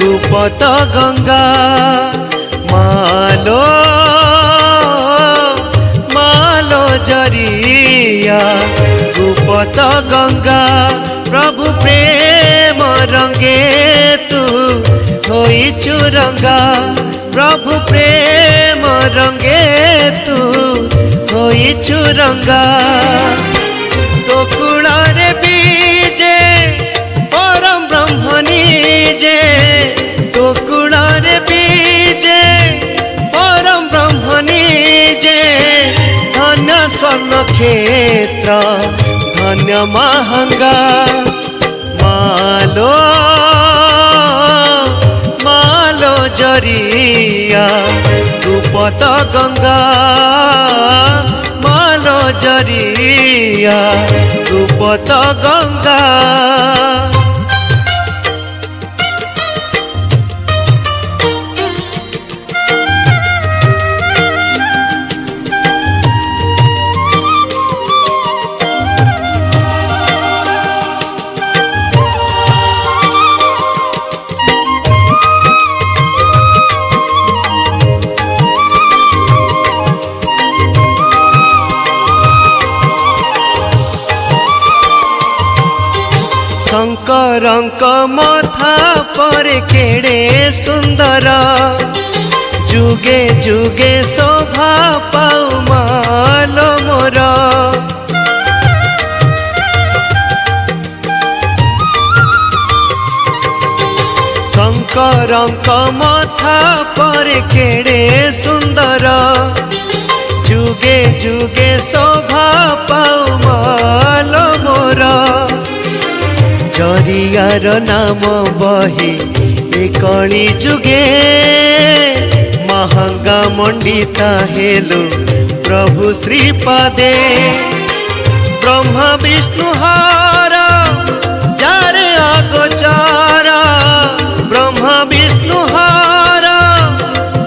गुपत गंगा मालो मालो जरिया गुपत गंगा प्रभु प्रेम रंगे तू होई चुरंगा प्रभु प्रेम रंगे तू होई चुरंगा तो कुलारे बीजे परम ब्रह्मनी जे तो कुलारे बीजे परम ब्रह्मनी जे धन्य स्वर्ण क्षेत्र धन्य महंगा मालो मालो जरिया गुपत गंगा मालो जरिया गुपत गंगा शंकरंक मथा पर केड़े सुंदर जुगे जुगे शोभा पाऊ मालो मोर शंकरंक मथा पर केड़े सुंदर जुगे जुगे शोभा पाऊ मालो मोर जरियार नाम बही एकली जुगे महंगा मंडिता हेलु प्रभु श्रीपदे ब्रह्मा विष्णु हार जार अगोचर ब्रह्मा विष्णु हार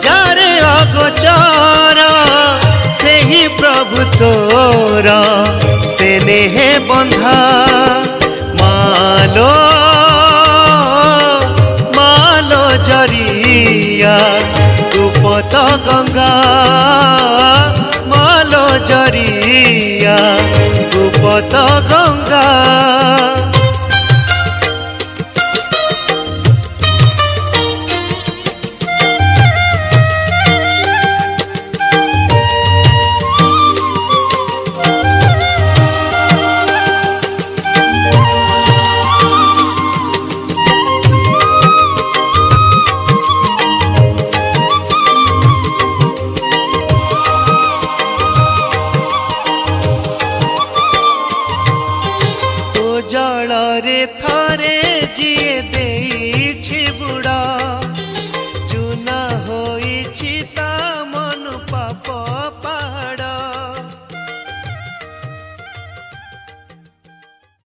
जार अगोचर से ही प्रभु तोर से नेहे बंधा मालो मालो जरिया गुपत गंगा मालो जरिया गुपत गंगा जल रे थरे जिए देइछि बुड़ा चुना होइछि ता मन पाप